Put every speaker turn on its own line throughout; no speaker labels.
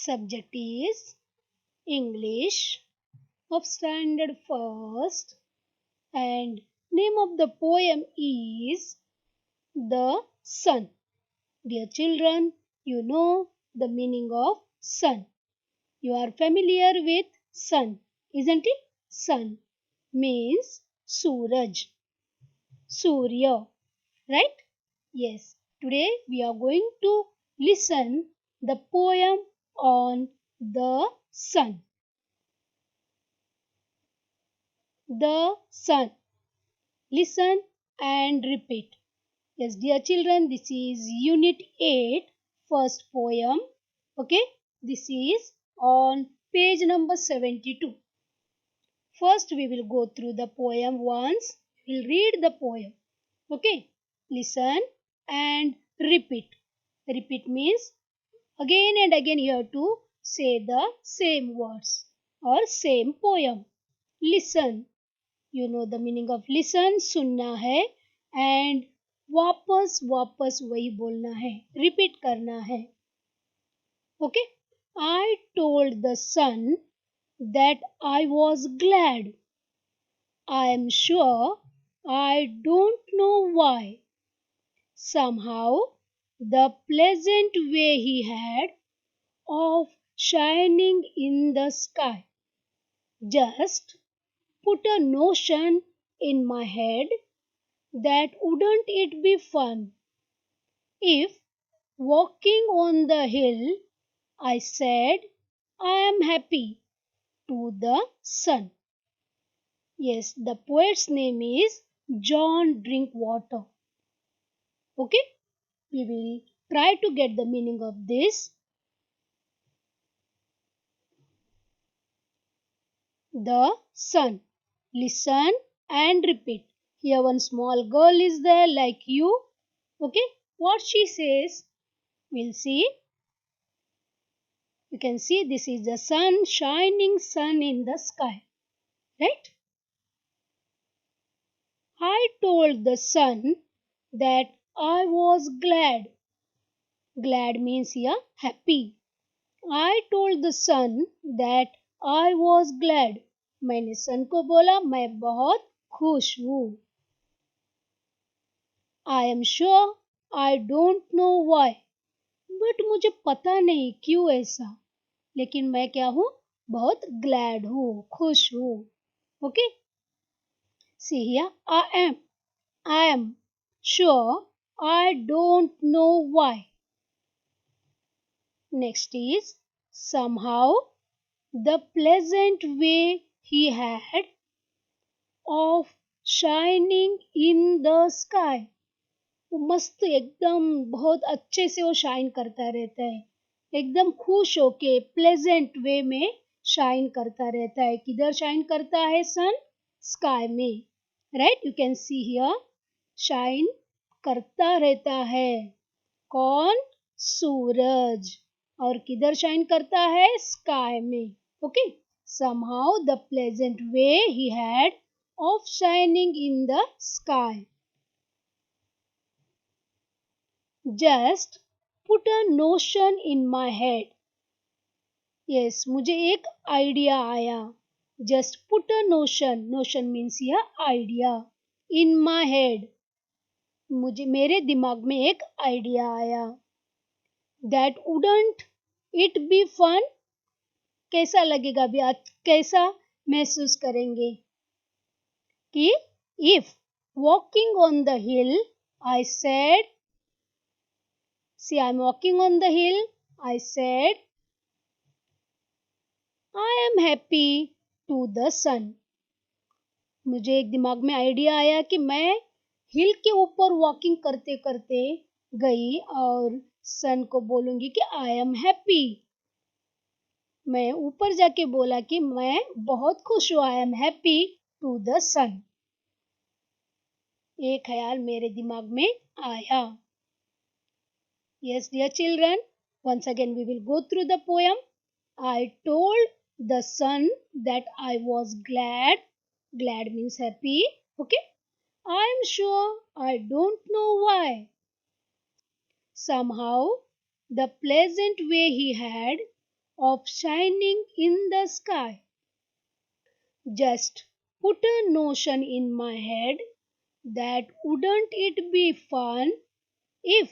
Subject is English of standard first, and name of the poem is The Sun. Dear children, you know the meaning of sun. You are familiar with sun, isn't it? Sun means Suraj, Surya, right? Yes. Today we are going to listen the poem on the sun. The sun. Listen and repeat. Yes, dear children, this is Unit 8, first poem. Okay, this is on page number 72. First, we will go through the poem once. We'll read the poem. Okay, listen and repeat. Repeat means again and again you have to say the same words or same poem. Listen. You know the meaning of listen, सुनना है and वापस वापस वही बोलना है, repeat करना है. Okay? I told the sun that I was glad. I am sure I don't know why. Somehow the pleasant way he had of shining in the sky just put a notion in my head that wouldn't it be fun if walking on the hill I said I am happy to the sun. Yes, the poet's name is John Drinkwater. Okay, we will try to get the meaning of this. The sun. Listen and repeat. Here one small girl is there like you. Okay, what she says, we'll see. You can see this is the sun, shining sun in the sky. Right? I told the sun that I was glad. Glad means here happy. I told the sun that I was glad. मैंने सन को बोला मैं बहुत खुश हूँ. I am sure I don't know why. But मुझे पता नहीं क्यों ऐसा. लेकिन मैं क्या हूँ? बहुत glad हूँ, खुश हूँ. Okay? See here, I am sure I don't know why. Next is somehow the pleasant way he had of shining in the sky. वो मस्त एकदम बहुत अच्छे से वो शाइन करता रहता है. एकदम खुश होके प्लेजेंट वे में शाइन करता रहता है. किधर शाइन करता है सन? स्काई में. Right, you can see here shine करता रहता है. कौन? सूरज. और किधर शाइन करता है? स्काई में. Okay, somehow the pleasant way he had of shining in the sky just put a notion in my head. Yes, मुझे एक आइडिया आया. Just put a notion. Notion means here idea. In my head. मुझे मेरे दिमाग में एक idea आया. That wouldn't it be fun? कैसा लगेगा अभी आज? कैसा महसूस करेंगे? कि if walking on the hill, I said, see I am walking on the hill, I said, I am happy to the sun. मुझे एक दिमाग में आइडिया आया कि मैं हिल के ऊपर वॉकिंग करते करते गई और सन को बोलूंगी कि आई एम हैप्पी. मैं ऊपर जाके बोला कि मैं बहुत खुश हूँ. I am happy to the son. ये ख्याल मेरे दिमाग में आया. Yes, dear children, once again we will go through the poem. I told the sun that I was glad. Glad means happy. Okay? I am sure I don't know why. Somehow the pleasant way he had of shining in the sky. Just put a notion in my head that wouldn't it be fun if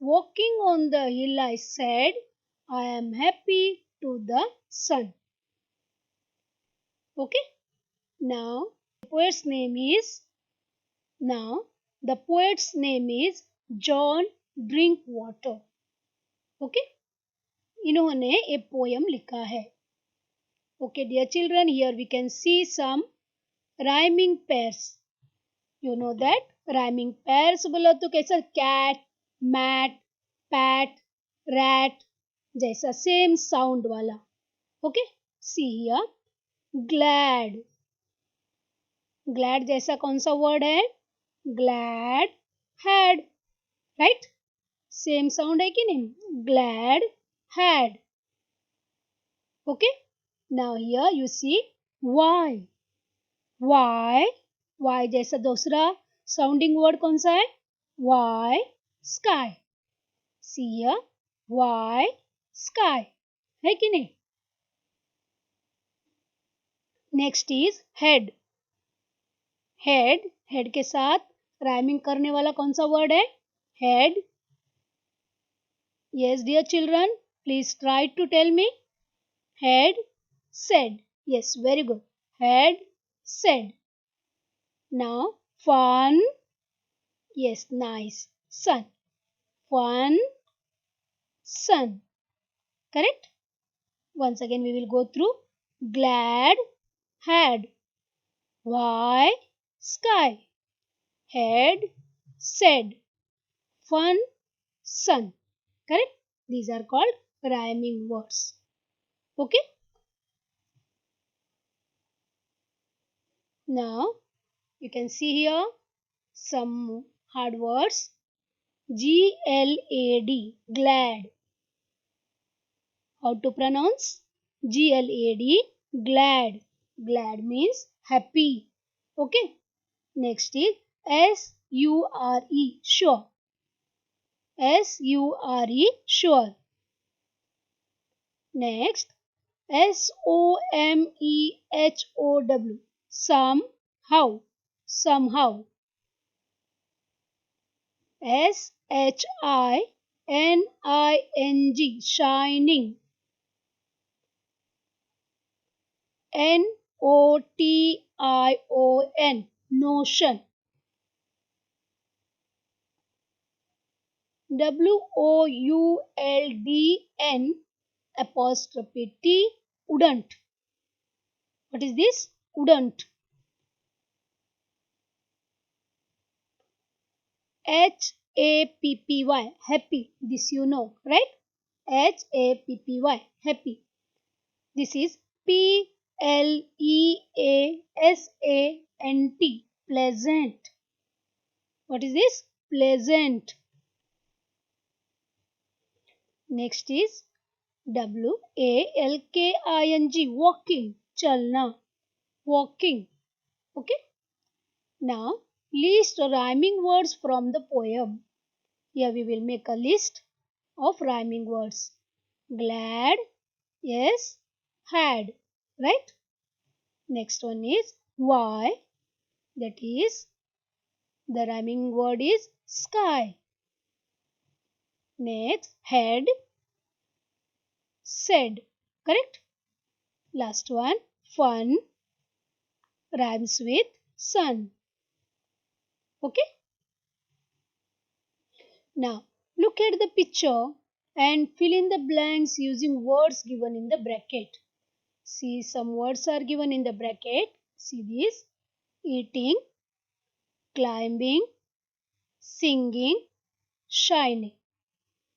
walking on the hill I said I am happy to the sun. Okay, now poet's name is now the poet's name is John Drinkwater. Okay, इन्होंने a poem लिखा है. Okay, dear children, here we can see some rhyming pairs. You know that rhyming pairs बोला तो कैसा cat, mat, pat, rat जैसा same sound वाला. Okay, see here glad. Glad जैसा कौन सा word है? Glad had. Right? Same sound है कि नहीं? Glad had. Okay? Now here you see why. Why? Why जैसा दूसरा sounding word कौन सा है? Why sky. See here why sky. है कि नहीं? Next is head. Head. Head के साथ rhyming करने वाला कौन सा word है? Head. Yes, dear children, please try to tell me. Had said. Yes, very good. Had said. Now, fun. Yes, nice. Sun. Fun. Sun. Correct? Once again, we will go through. Glad. Had. Why? Sky. Had said. Fun. Sun. Correct? These are called rhyming words. Okay? Now, you can see here some hard words. G-L-A-D, glad. How to pronounce? G-L-A-D, glad. Glad means happy. Okay? Next is S-U-R-E, sure. S-U-R-E, sure. Next, S-O-M-E-H-O-W, somehow. Somehow. S-H-I-N-I-N-G, shining. N-O-T-I-O-N, notion. W-O-U-L-D-N apostrophe T, wouldn't. What is this? Wouldn't. H-A-P-P-Y, happy. This you know, right? H-A-P-P-Y, happy. This is P-L-E-A-S-A-N-T, pleasant. What is this? Pleasant. Next is W-A-L-K-I-N-G, walking, chalna, walking. Okay? Now, list rhyming words from the poem. Here we will make a list of rhyming words. Glad, yes, had, right? Next one is why, that is, the rhyming word is sky. Next, had, said, correct? Last one, fun, rhymes with sun. Okay? Now, look at the picture and fill in the blanks using words given in the bracket. See, some words are given in the bracket. See this: eating, climbing, singing, shining.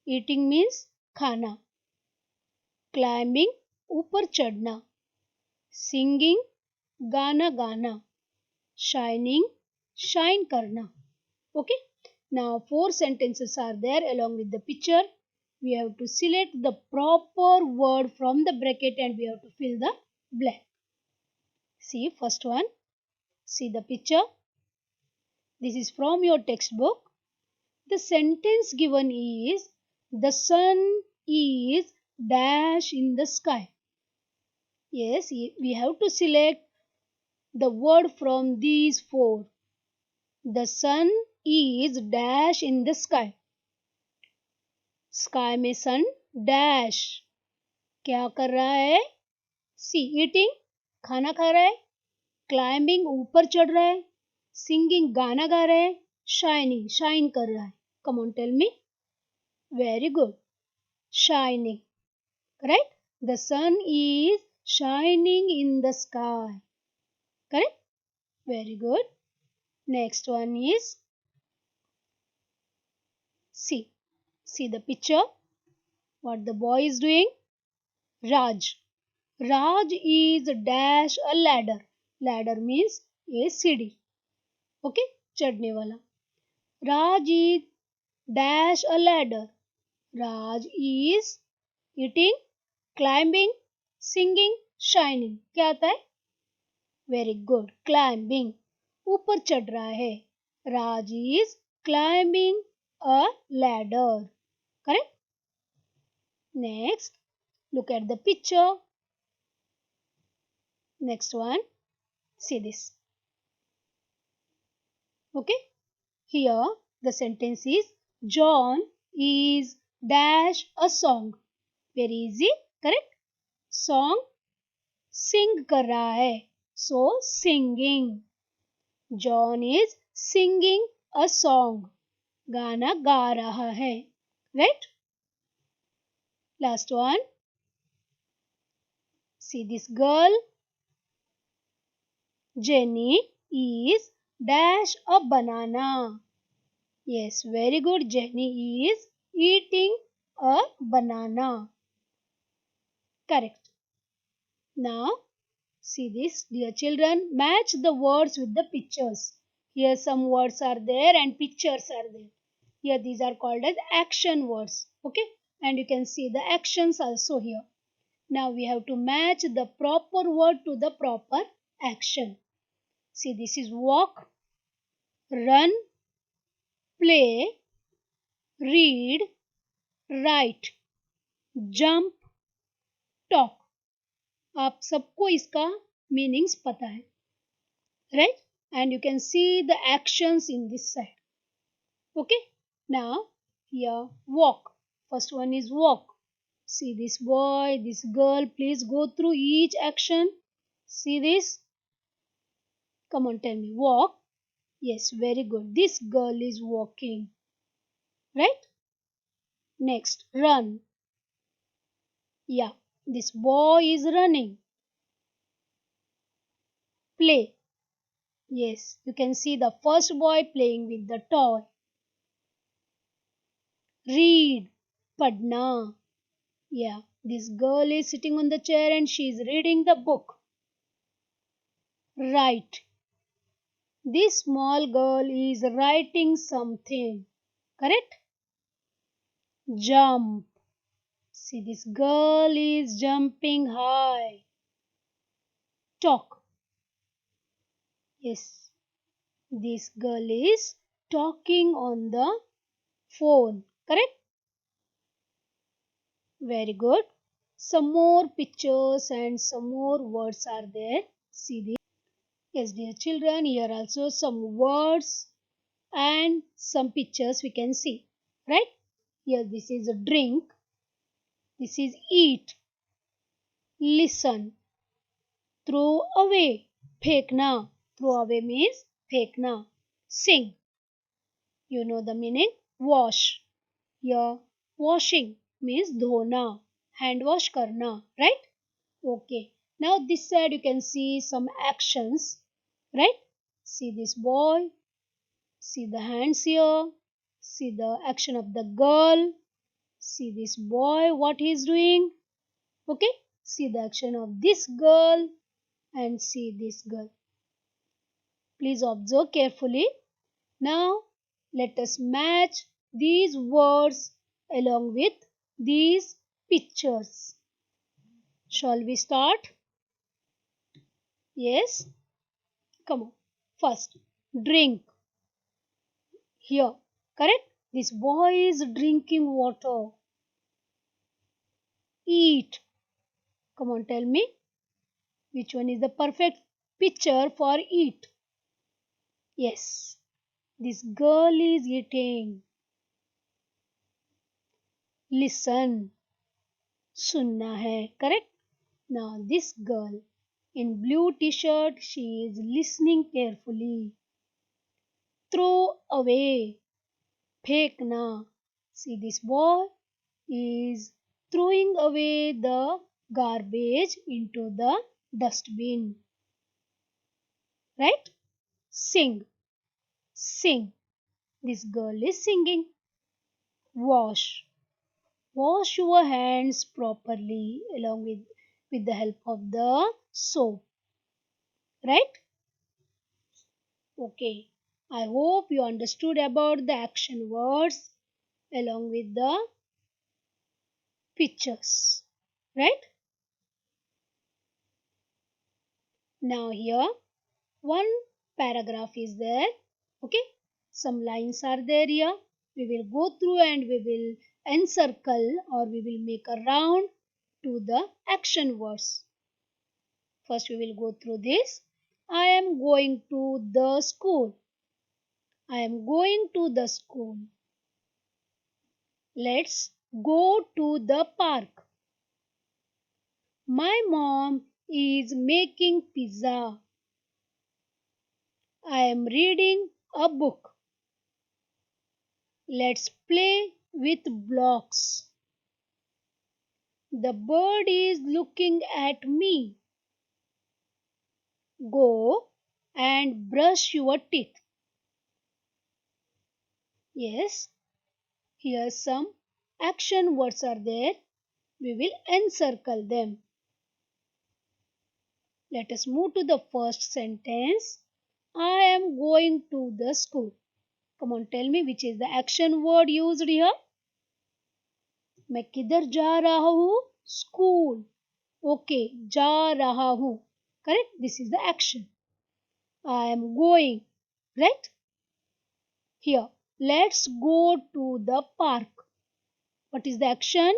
Eating means खाना. Climbing, ऊपर चढ़ना. Singing, गाना गाना. Shining, shine करना. Okay? Now 4 sentences are there along with the picture. We have to select the proper word from the bracket and we have to fill the blank. See first one. See the picture. This is from your textbook. The sentence given is: the sun is dash in the sky. Yes, we have to select the word from these four. The sun is dash in the sky. Sky में सन dash क्या कर रहा है? सी eating खाना खा रहा है, climbing ऊपर चढ़ रहा है, सिंगिंग गाना गा रहा है, शाइनिंग शाइन कर रहा है. Come on tell me. Very good. Shining. Correct. The sun is shining in the sky. Correct. Very good. Next one is sea. See the picture. What the boy is doing? Raj. Raj is dash a ladder. Ladder means a सीढ़ी. Okay? चढ़ने वाला. Raj is dash a ladder. Raj is eating, climbing, singing, shining. क्या आता है? Very good. Climbing. ऊपर चढ़ रहा है. Raj is climbing a ladder. Correct? Next, look at the picture. Next one, see this. Okay, here the sentence is John is dash a song. Very easy, correct? Song sing कर रहा है. So singing. John is singing a song. गाना गा रहा है. Right? Last one. See this girl. Jenny is dash a banana. Yes, very good. Jenny is eating a banana. Correct. Now, see this, dear children. Match the words with the pictures. Here some words are there and pictures are there. Here these are called as action words. Okay. And you can see the actions also here. Now we have to match the proper word to the proper action. See, this is walk, run, play, read, write, jump, talk. आप सबको इसका meanings पता है, right? And you can see the actions in this side. Okay. Now here walk. First one is walk. See this boy, this girl. Please go through each action. See this. Come on, tell me. Walk. Yes, very good. This girl is walking. Right? Next, run. Yeah, this boy is running. Play. Yes, you can see the first boy playing with the toy. Read. Padna. Yeah, this girl is sitting on the chair and she is reading the book. Write. This small girl is writing something. Correct? Jump. See, this girl is jumping high. Talk. Yes, this girl is talking on the phone. Correct? Very good. Some more pictures and some more words are there. See this. Yes, dear children, here also some words and some pictures we can see. Right? Here this is a drink. This is eat. Listen. Throw away. फेंकना. Throw away means फेंकना. Sing. You know the meaning. Wash. Here washing means dhona. Hand wash karna. Right? Okay. Now this side you can see some actions. Right? See this boy. See the hands here. See the action of the girl. See this boy, what he is doing. Okay? See the action of this girl and see this girl. Please observe carefully. Now, let us match these words along with these pictures. Shall we start? Yes? Come on. First, drink. Here, correct? This boy is drinking water. eat. Come on, tell me which one is the perfect picture for eat. Yes, this girl is eating. Listen, सुनना है, correct? Now this girl in blue t-shirt, she is listening carefully. Throw away, फेंकना. See, this boy is throwing away the garbage into the dustbin. Right? Sing, sing. This girl is singing. Wash, wash your hands properly along with the help of the soap. Right? Okay. I hope you understood about the action words along with the pictures. Right? Now here one paragraph is there. Okay. Some lines are there here. We will go through and we will encircle or we will make a round to the action words. First we will go through this. I am going to the school. I am going to the school. Let's go to the park. My mom is making pizza. I am reading a book. Let's play with blocks. The bird is looking at me. Go and brush your teeth. Yes, here some action words are there. We will encircle them. Let us move to the first sentence. I am going to the school. Come on, tell me which is the action word used here. मैं किधर जा रहा हूँ? School. Okay, जा रहा हूँ. Correct? This is the action. I am going. Right? Here, let's go to the park. What is the action?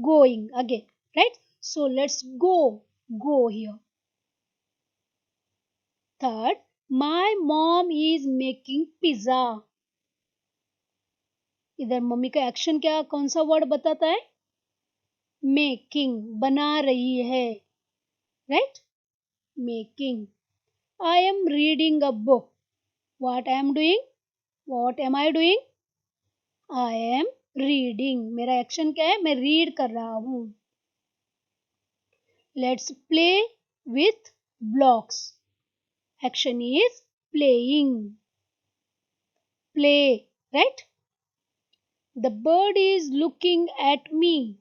Going again. Right? So let's go. Go here. Third, my mom is making pizza. इधर mummy का action क्या कौन सा word बताता है? Making, बना रही है. Right? Making. I am reading a book. What I am doing? What am I doing? I am reading. मेरा एक्शन क्या है? मैं रीड कर रहा हूँ. Let's play with blocks. Action is playing. Play. Right? The bird is looking at me.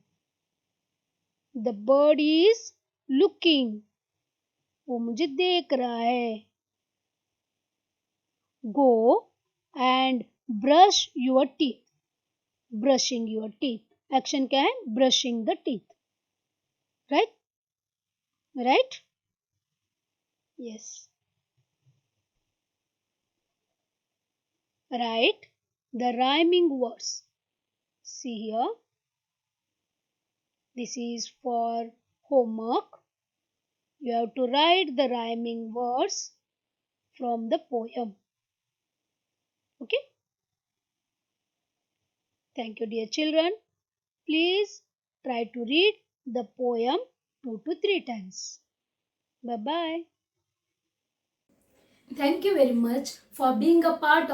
The bird is looking. वो मुझे देख रहा है. Go and brush your teeth. Brushing your teeth. Action क्या है? Brushing the teeth. Right? Right? Yes. Write the rhyming words. See here. This is for homework. You have to write the rhyming words from the poem. Okay? Thank you, dear children. Please try to read the poem 2 to 3 times. Bye bye.
Thank you very much for being a part